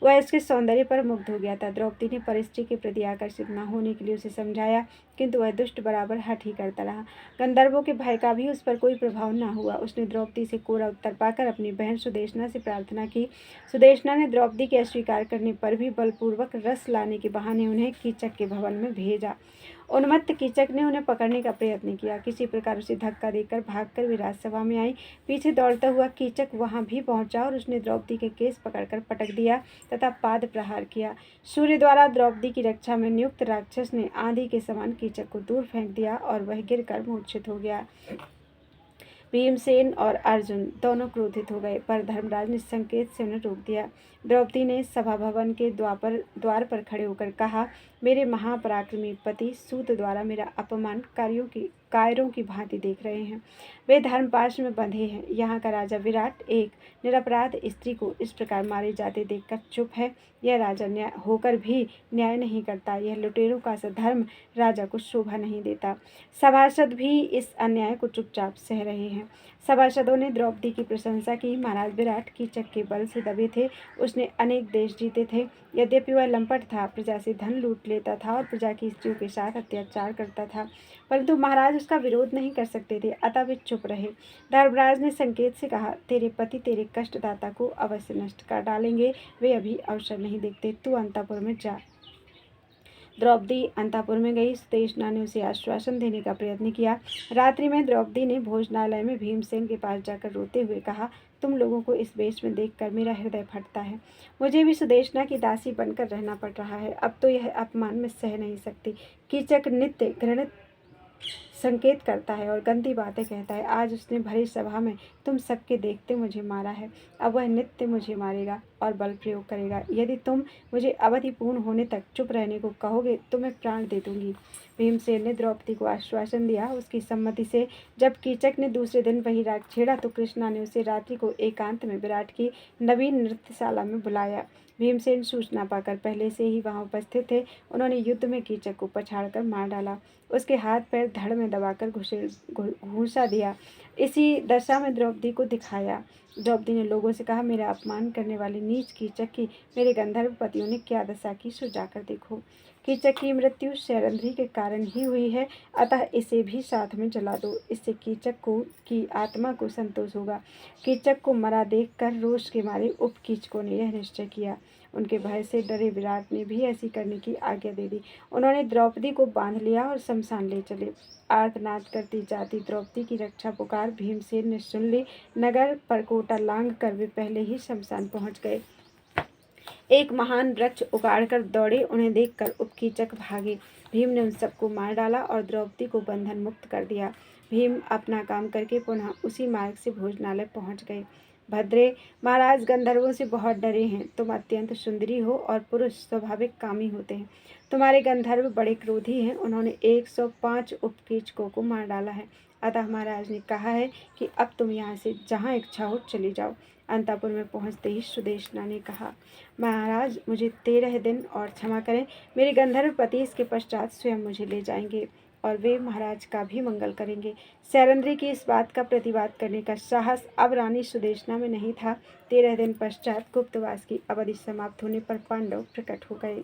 वह इसके सौंदर्य पर मुग्ध हो गया था। द्रौपदी ने परिस्त्री के प्रति आकर्षित न होने के लिए उसे समझाया, किंतु वह दुष्ट बराबर हठ ही करता रहा। गंधर्वों के भय का भी उस पर कोई प्रभाव न हुआ। उसने द्रौपदी से कोरा उत्तर पाकर अपनी बहन सुदेशना से प्रार्थना की। सुदेशना ने द्रौपदी के अस्वीकार करने पर भी बलपूर्वक रस लाने के बहाने उन्हें कीचक के भवन में भेजा। उन्मत्त कीचक ने उन्हें पकड़ने का प्रयत्न किया। किसी प्रकार उसे धक्का देकर भागकर वे राजसभा में आई। पीछे दौड़ता हुआ कीचक वहां भी पहुंचा और उसने द्रौपदी के केस पकड़कर पटक दिया तथा पाद प्रहार किया। सूर्य द्वारा द्रौपदी की रक्षा में नियुक्त राक्षस ने आंधी के समान कीचक को दूर फेंक दिया और वह गिरकर मूर्छित हो गया। भीमसेन और अर्जुन दोनों क्रोधित हो गए, पर धर्मराज ने संकेत से उन्हें रोक दिया। द्रौपदी ने सभा भवन के द्वार पर खड़े होकर कहा, मेरे महापराक्रमी पति सूत द्वारा मेरा अपमान कायरों की भांति देख रहे हैं। वे धर्मपाश में बंधे हैं। यहाँ का राजा विराट एक निरपराध स्त्री को इस प्रकार मारे जाते देखकर चुप है। यह राजा न्याय होकर भी न्याय नहीं करता। यह लुटेरों का सधर्म राजा को शोभा नहीं देता। सभासद भी इस अन्याय को चुपचाप सह रहे हैं। सभासदों ने द्रौपदी की प्रशंसा की। महाराज विराट कीचक के बल से दबे थे। उसने अनेक देश जीते थे। यद्यपि वह लंपट था, प्रजा से धन लूट लेता था और प्रजा की स्त्रियों के साथ अत्याचार करता था, परंतु महाराज उसका विरोध नहीं कर सकते थे, अतः वे चुप रहे। धर्मराज ने संकेत से कहा, तेरे पति तेरे कष्टदाता को अवश्य नष्ट कर डालेंगे। वे अभी अवसर नहीं देखते। तू अंतपुर में जा। द्रौपदी अंतपुर में गई। सुदेशना ने उसे आश्वासन देने का प्रयत्न किया। रात्रि में द्रौपदी ने भोजनालय में भीमसेन के पास जाकर रोते हुए कहा, तुम लोगों को इस वेश में देखकर मेरा हृदय फटता है। मुझे भी सुदेशना की दासी बनकर रहना पड़ रहा है। अब तो यह अपमान मैं सह नहीं सकती। कीचक नित्य घृणित संकेत करता है और गंदी बातें कहता है। आज उसने भरी सभा में तुम सबके देखते मुझे मारा है, अब वह नित्य मुझे मारेगा और बल प्रयोग करेगा। यदि तुम मुझे अवधि पूर्ण होने तक चुप रहने को कहोगे तो मैं प्राण दे दूंगी। भीमसेन ने द्रौपदी को आश्वासन दिया। उसकी सम्मति से जब कीचक ने दूसरे दिन वही राग छेड़ा तो कृष्णा ने उसे रात्रि को एकांत में विराट की नवीन नृत्यशाला में बुलाया। भीमसेन सूचना पाकर पहले से ही वहां उपस्थित थे। उन्होंने युद्ध में कीचक को पछाड़कर मार डाला, उसके हाथ पैर धड़ में दबाकर घूसा दिया। इसी दशा में द्रौपदी को दिखाया। द्रौपदी ने लोगों से कहा, मेरा अपमान करने वाले नीच कीचक की मेरे गंधर्व पतियों ने क्या दशा की, सो जाकर देखो। कीचक की मृत्यु शैरंध्री के कारण ही हुई है, अतः इसे भी साथ में जला दो। इससे कीचक को की आत्मा को संतोष होगा। कीचक को मरा देखकर रोष के मारे उपकीचकों ने यह निश्चय किया। उनके भय से डरे विराट ने भी ऐसी करने की आज्ञा दे दी। उन्होंने द्रौपदी को बांध लिया और शमशान ले चले। आर्तनाद करती जाती द्रौपदी की रक्षा पुकार भीमसेन ने सुन ली। नगर परकोटा लांघ कर वे पहले ही शमशान पहुंच गए। एक महान वृक्ष उगाड़कर दौड़े, उन्हें देखकर उपकीचक भागे। भीम ने उन सबको मार डाला और द्रौपदी को बंधन मुक्त कर दिया। भीम अपना काम करके पुनः उसी मार्ग से भोजनालय पहुंच गए। भद्रे, महाराज गंधर्वों से बहुत डरे हैं। तुम अत्यंत सुंदरी हो और पुरुष स्वाभाविक कामी होते हैं। तुम्हारे गंधर्व बड़े क्रोधी हैं। उन्होंने 105 उपकीचकों को मार डाला है। अतः महाराज ने कहा है कि अब तुम यहाँ से जहाँ इच्छा हो चली जाओ। अंतपुर में पहुँचते ही सुदेशना ने कहा, महाराज मुझे 13 दिन और क्षमा करें। मेरे गंधर्व पति इसके पश्चात स्वयं मुझे ले जाएंगे और वे महाराज का भी मंगल करेंगे। शैरंध्री की इस बात का प्रतिवाद करने का साहस अब रानी सुदेशना में नहीं था। 13 दिन पश्चात गुप्तवास की अवधि समाप्त होने पर पांडव प्रकट हो गए।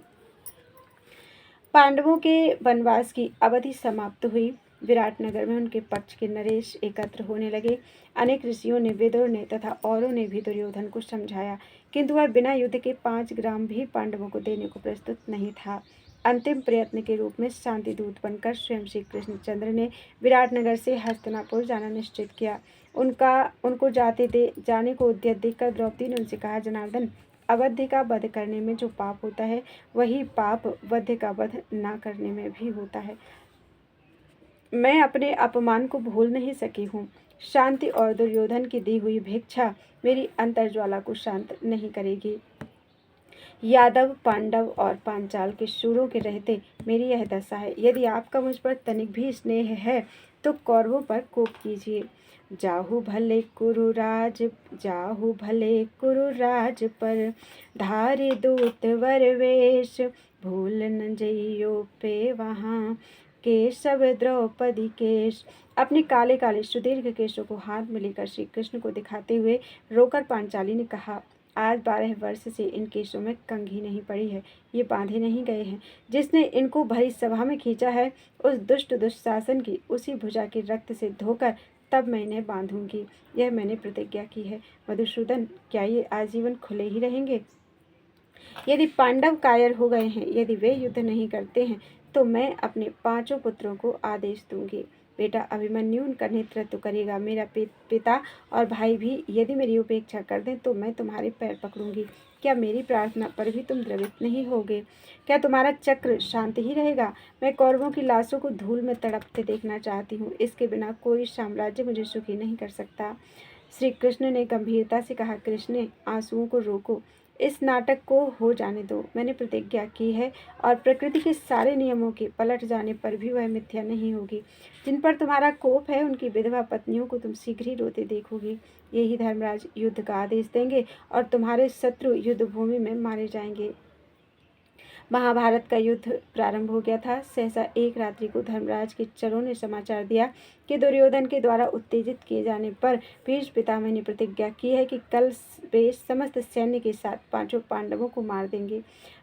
पांडवों के वनवास की अवधि समाप्त हुई। विराटनगर में उनके पक्ष के नरेश एकत्र होने लगे। अनेक ऋषियों ने, विदुर ने तथा औरों ने भी दुर्योधन को समझाया, किंतु वह बिना युद्ध के 5 ग्राम भी पांडवों को देने को प्रस्तुत नहीं था। अंतिम प्रयत्न के रूप में शांति दूत बनकर स्वयं श्री कृष्णचंद्र ने विराटनगर से हस्तिनापुर जाना निश्चित किया। उनको जाने को उद्यत देखकर द्रौपदी ने उनसे कहा, जनार्दन, अवध्य का वध करने में जो पाप होता है वही पाप वध्य का वध न करने में भी होता है। मैं अपने अपमान को भूल नहीं सकी हूँ। शांति और दुर्योधन की दी हुई भिक्षा मेरी अंतर्ज्वाला को शांत नहीं करेगी। यादव, पांडव और पांचाल के शूरों के रहते मेरी यह दशा है। यदि आपका मुझ पर तनिक भी स्नेह है तो कौरवों पर कोप कीजिए। जाहु भले कुरुराज पर धारे दूत वरवेश, भूल न जइयो पे वहाँ केशव द्रौपदी केश। अपने काले काले सुदीर्घ केशों को हाथ में लेकर श्री कृष्ण को दिखाते हुए रोकर पांचाली ने कहा, आज 12 वर्ष से इन केशों में कंघी नहीं पड़ी है, ये बांधे नहीं गए हैं। जिसने इनको भरी सभा में खींचा है उस दुष्ट दुशासन की उसी भुजा के रक्त से धोकर तब मैं इन्हें बांधूंगी। यह मैंने प्रतिज्ञा की है। मधुसूदन, क्या ये आजीवन खुले ही रहेंगे? यदि पांडव कायर हो गए हैं, यदि वे युद्ध नहीं करते हैं, तो मैं अपने 5 पुत्रों को आदेश दूंगी। बेटा अभिमन्यु उनका नेतृत्व करेगा। मेरा पिता और भाई भी यदि मेरी उपेक्षा कर दें तो मैं तुम्हारे पैर पकड़ूंगी। क्या मेरी प्रार्थना पर भी तुम द्रवित नहीं होगे? क्या तुम्हारा चक्र शांत ही रहेगा? मैं कौरवों की लाशों को धूल में तड़पते देखना चाहती हूँ। इसके बिना कोई साम्राज्य मुझे सुखी नहीं कर सकता। श्री कृष्ण ने गंभीरता से कहा, कृष्ण, आंसुओं को रोको, इस नाटक को हो जाने दो। मैंने प्रतिज्ञा की है और प्रकृति के सारे नियमों के पलट जाने पर भी वह मिथ्या नहीं होगी। जिन पर तुम्हारा कोप है उनकी विधवा पत्नियों को तुम शीघ्र ही रोते देखोगी। यही धर्मराज युद्ध का आदेश देंगे और तुम्हारे शत्रु युद्ध भूमि में मारे जाएंगे। महाभारत का युद्ध प्रारंभ हो गया था। सहसा एक रात्रि को धर्मराज के चरों ने समाचार दिया कि दुर्योधन के द्वारा उत्तेजित किए जाने पर भीष्म पितामह ने प्रतिज्ञा की है कि कल वे समस्त सैन्य के साथ 5 पांडवों को मार देंगे।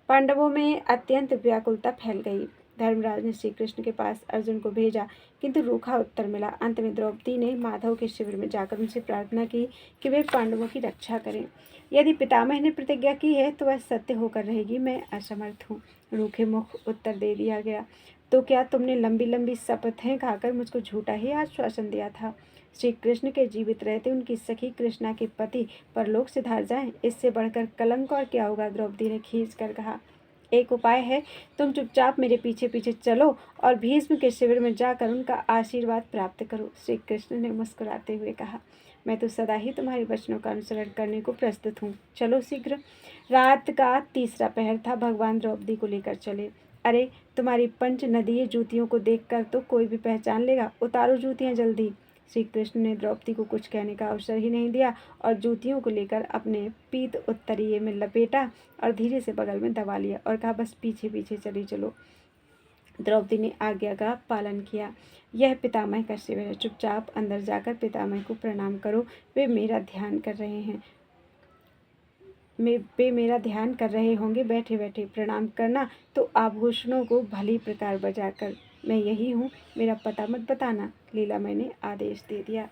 पांडवों में अत्यंत व्याकुलता फैल गई। धर्मराज ने श्री कृष्ण के पास अर्जुन को भेजा, किंतु रूखा उत्तर मिला। अंत में द्रौपदी ने माधव के शिविर में जाकर उनसे प्रार्थना की कि वे पांडवों की रक्षा करें। यदि पितामह ने प्रतिज्ञा की है तो वह सत्य होकर रहेगी। मैं असमर्थ हूँ, रूखे मुख उत्तर दे दिया गया। तो क्या तुमने लंबी लंबी शपथें खाकर मुझको झूठा ही आश्वासन दिया था? श्री कृष्ण के जीवित रहते उनकी सखी कृष्णा के पति परलोक सिधार जाएं, इससे बढ़कर कलंक और क्या होगा? द्रौपदी ने खींच कर कहा। एक उपाय है, तुम चुपचाप मेरे पीछे पीछे चलो और भीष्म के शिविर में जाकर उनका आशीर्वाद प्राप्त करो। श्री कृष्ण ने मुस्कुराते हुए कहा, मैं तो सदा ही तुम्हारे वचनों का अनुसरण करने को प्रस्तुत हूँ, चलो शीघ्र। रात का तीसरा पहर था। भगवान द्रौपदी को लेकर चले। अरे, तुम्हारी पंच नदीय जूतियों को देखकर तो कोई भी पहचान लेगा, उतारो जूतियाँ जल्दी। श्री कृष्ण ने द्रौपदी को कुछ कहने का अवसर ही नहीं दिया और जूतियों को लेकर अपने पीत उत्तरीय में लपेटा और धीरे से बगल में दबा लिया और कहा, बस पीछे पीछे चली चलो। द्रौपदी ने आज्ञा का पालन किया। यह पितामह का शिविर है, चुपचाप अंदर जाकर पितामह को प्रणाम करो, वे मेरा ध्यान कर रहे हैं। वे मेरा ध्यान कर रहे होंगे, बैठे बैठे प्रणाम करना तो आभूषणों को भली प्रकार बजाकर। मैं यही हूँ, मेरा पता मत बताना, लीलामय ने आदेश दे दिया।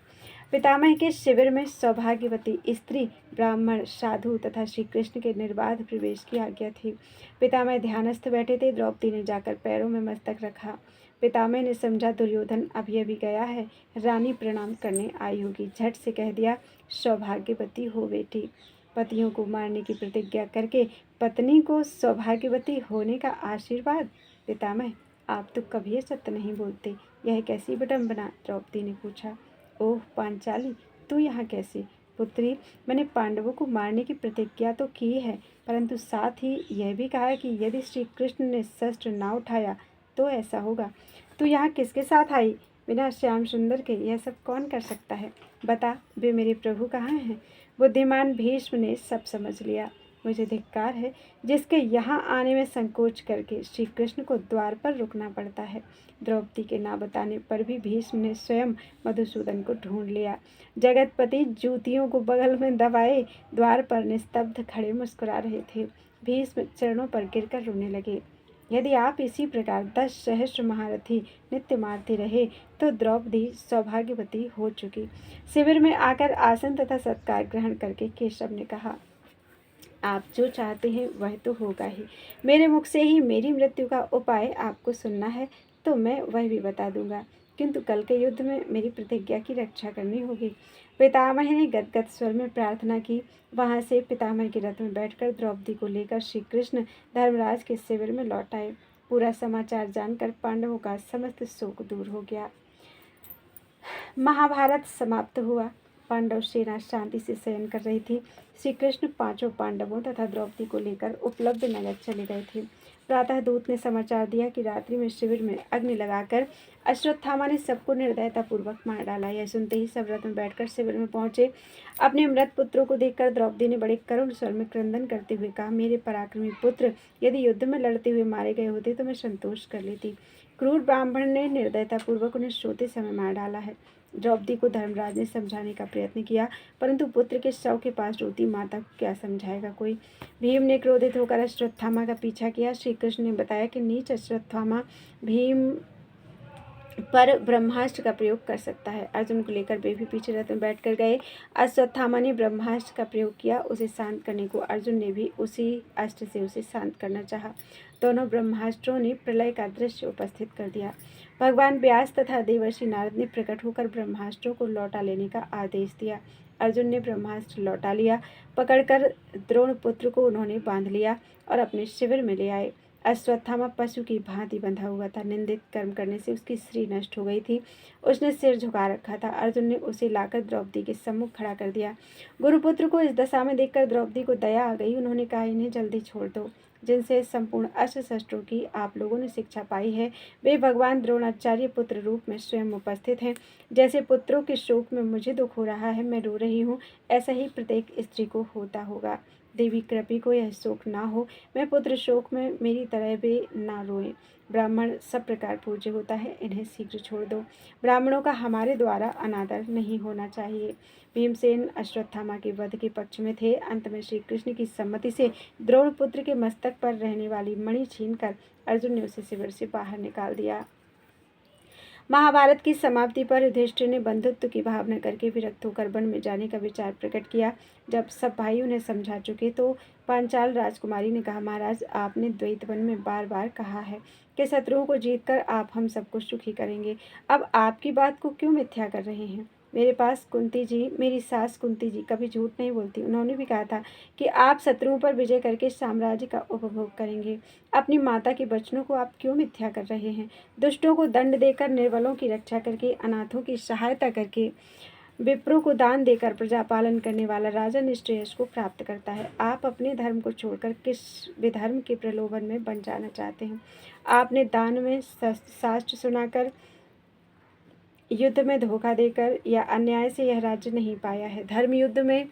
पितामह के शिविर में सौभाग्यवती स्त्री, ब्राह्मण, साधु तथा श्री कृष्ण के निर्बाध प्रवेश की आज्ञा थी। पितामह ध्यानस्थ बैठे थे। द्रौपदी ने जाकर पैरों में मस्तक रखा। पितामह ने समझा दुर्योधन अभी अभी गया है, रानी प्रणाम करने आई होगी। झट से कह दिया, सौभाग्यवती हो बेटी। पतियों को मारने की प्रतिज्ञा करके पत्नी को सौभाग्यवती होने का आशीर्वाद। पितामह, आप तो कभी सत्य नहीं बोलते, यह कैसी विडंबना? द्रौपदी ने पूछा। ओह पांचाली, तू यहाँ कैसे? पुत्री, मैंने पांडवों को मारने की प्रतिज्ञा तो की है, परंतु साथ ही यह भी कहा कि यदि श्री कृष्ण ने शस्त्र ना उठाया तो ऐसा होगा। तू यहाँ किसके साथ आई? बिना श्याम सुंदर के यह सब कौन कर सकता है? बता, वे मेरे प्रभु कहाँ हैं? बुद्धिमान भीष्म ने सब समझ लिया। मुझे धिक्कार है जिसके यहाँ आने में संकोच करके श्री कृष्ण को द्वार पर रुकना पड़ता है। द्रौपदी के ना बताने पर भी भीष्म ने स्वयं मधुसूदन को ढूंढ लिया। जगतपति जूतियों को बगल में दबाए द्वार पर निस्तब्ध खड़े मुस्कुरा रहे थे। भीष्म चरणों पर गिरकर रोने लगे। यदि आप इसी प्रकार 10 सहस्त्र महारथी नित्य मारते रहे तो द्रौपदी सौभाग्यवती हो चुकी। शिविर में आकर आसन तथा सत्कार ग्रहण करके केशव ने कहा, आप जो चाहते हैं वह तो होगा ही। मेरे मुख से ही मेरी मृत्यु का उपाय आपको सुनना है तो मैं वह भी बता दूंगा, किंतु कल के युद्ध में मेरी प्रतिज्ञा की रक्षा करनी होगी। पितामह ने गदगद स्वर में प्रार्थना की। वहां से पितामह के रथ में बैठकर द्रौपदी को लेकर श्री कृष्ण धर्मराज के शिविर में लौट आए। पूरा समाचार जानकर पांडवों का समस्त शोक दूर हो गया। महाभारत समाप्त हुआ। पांडव सेना शांति से शयन कर रही थी। श्री कृष्ण 5 पांडवों तथा द्रौपदी को लेकर उपलब्ध नगर चले गए थे। प्रातः दूत ने समाचार दिया कि रात्रि में शिविर में अग्नि लगाकर अश्वत्थामा ने सबको निर्दयतापूर्वक मार डाला। यह सुनते ही सब रथ में बैठकर शिविर में पहुंचे। अपने मृत पुत्रों को देखकर द्रौपदी ने बड़े करुण स्वर में क्रंदन करते हुए कहा, मेरे पराक्रमी पुत्र यदि युद्ध में लड़ते हुए मारे गए होते तो मैं संतोष कर लेती। क्रूर ब्राह्मण ने निर्दयतापूर्वक उन्हें सोते समय मार डाला है। द्रौपदी को धर्मराज ने समझाने का प्रयत्न किया, परंतु पुत्र के शव के पास रोती माता को क्या समझाएगा कोई। भीम ने क्रोधित होकर अश्वत्थामा का पीछा किया। श्री कृष्ण ने बताया कि नीच अश्वत्थामा भीम पर ब्रह्मास्त्र का प्रयोग कर सकता है। अर्जुन को लेकर वे भी पीछे रथ में बैठ कर गए। अश्वत्थामा ने ब्रह्मास्त्र का प्रयोग किया, उसे शांत करने को अर्जुन ने भी उसी अस्त्र से उसे शांत करना चाहा। दोनों ब्रह्मास्त्रों ने प्रलय का दृश्य उपस्थित कर दिया। भगवान व्यास तथा देवर्षि नारद ने प्रकट होकर ब्रह्मास्त्रों को लौटा लेने का आदेश दिया। अर्जुन ने ब्रह्मास्त्र लौटा लिया। पकड़कर द्रोण पुत्र को उन्होंने बांध लिया और अपने शिविर में ले आए। अश्वत्थामा पशु की भांति बंधा हुआ था। निंदित कर्म करने से उसकी स्त्री नष्ट हो गई थी। उसने सिर झुका रखा था। अर्जुन ने उसे लाकर द्रौपदी के सम्मुख खड़ा कर दिया। गुरुपुत्र को इस दशा में देखकर द्रौपदी को दया आ गई। उन्होंने कहा, इन्हें जल्दी छोड़ दो। जिनसे संपूर्ण अस्त्र शस्त्रों की आप लोगों ने शिक्षा पाई है, वे भगवान द्रोणाचार्य पुत्र रूप में स्वयं उपस्थित हैं। जैसे पुत्रों के शोक में मुझे दुख हो रहा है, मैं रो रही हूँ, ऐसा ही प्रत्येक स्त्री को होता होगा। देवी कृपी को यह शोक ना हो, मैं पुत्र शोक में मेरी तरह वे ना रोएं। ब्राह्मण सब प्रकार पूज्य होता है, इन्हें शीघ्र छोड़ दो। ब्राह्मणों का हमारे द्वारा अनादर नहीं होना चाहिए। भीमसेन अश्वत्थामा के वध के पक्ष में थे। अंत में श्री कृष्ण की सम्मति से द्रोण पुत्र के मस्तक पर रहने वाली मणि छीनकर अर्जुन ने उसे शिविर से बाहर निकाल दिया। महाभारत की समाप्ति पर युधिष्ठिर ने बंधुत्व की भावना करके विरक्त होकर वन में जाने का विचार प्रकट किया। जब सब भाई उन्हें समझा चुके तो पांचाल राजकुमारी ने कहा, महाराज, आपने द्वैत वन में बार बार कहा है कि शत्रुओं को जीतकर आप हम सबको सुखी करेंगे। अब आपकी बात को क्यों मिथ्या कर रहे हैं? मेरे पास कुंती जी, मेरी सास कुंती जी कभी झूठ नहीं बोलती। उन्होंने भी कहा था कि आप शत्रुओं पर विजय करके साम्राज्य का उपभोग करेंगे। अपनी माता के वचनों को आप क्यों मिथ्या कर रहे हैं? दुष्टों को दंड देकर, निर्बलों की रक्षा करके, अनाथों की सहायता करके, विप्रों को दान देकर प्रजा पालन करने वाला राजा निश्रेयस को प्राप्त करता है। आप अपने धर्म को छोड़कर किस विधर्म के प्रलोभन में बन जाना चाहते हैं? आपने दान में शास्त्र सुनाकर, युद्ध में धोखा देकर या अन्याय से यह राज्य नहीं पाया है। धर्म युद्ध में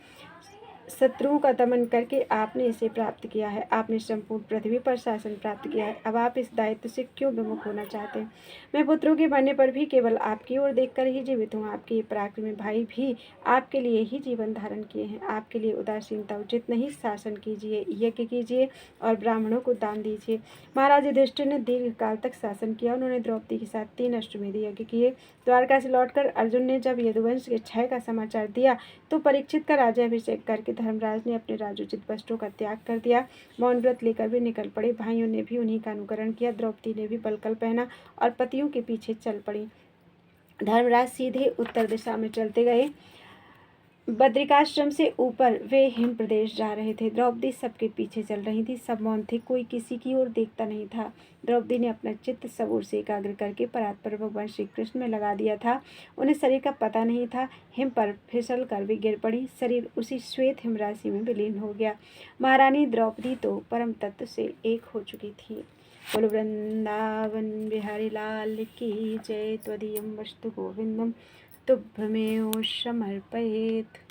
शत्रुओं का दमन करके आपने इसे प्राप्त किया है। आपने संपूर्ण पृथ्वी पर शासन प्राप्त किया है। अब आप इस दायित्व से क्यों विमुख होना चाहते हैं? मैं पुत्रों के मरने पर भी केवल आपकी ओर देखकर ही जीवित हूँ। आपके ये पराक्रमी भाई भी आपके लिए ही जीवन धारण किए हैं। आपके लिए उदासीनता उचित नहीं। शासन कीजिए, यज्ञ कीजिए और ब्राह्मणों को दान दीजिए। महाराज युधिष्ठिर ने दीर्घ काल तक शासन किया। उन्होंने द्रौपदी के साथ 3 अश्वमेध यज्ञ किए। द्वारका से लौटकर अर्जुन ने जब यदुवंश के क्षय का समाचार दिया तो परीक्षित का राज्याभिषेक करके धर्मराज ने अपने राजोचित वस्त्रों का त्याग कर दिया। मौन व्रत लेकर भी निकल पड़े। भाइयों ने भी उन्हीं का अनुकरण किया। द्रौपदी ने भी बलकल पहना और पतियों के पीछे चल पड़ी। धर्मराज सीधे उत्तर दिशा में चलते गए। बद्रिकाश्रम से ऊपर वे हिम प्रदेश जा रहे थे। द्रौपदी सबके पीछे चल रही थी। सब मौन थे, कोई किसी की ओर देखता नहीं था। द्रौपदी ने अपना चित्त सब ओर से एकाग्र करके परात्पर भगवान श्री कृष्ण में लगा दिया था। उन्हें शरीर का पता नहीं था। हिम पर फिसल कर वे गिर पड़ी। शरीर उसी श्वेत हिम राशि में विलीन हो गया। महारानी द्रौपदी तो परम तत्व से एक हो चुकी थी। बोलो वृंदावन बिहारी लाल की जय। त्वदीयं वस्तु गोविंदम तुभ्यमेव समर्पयेत्।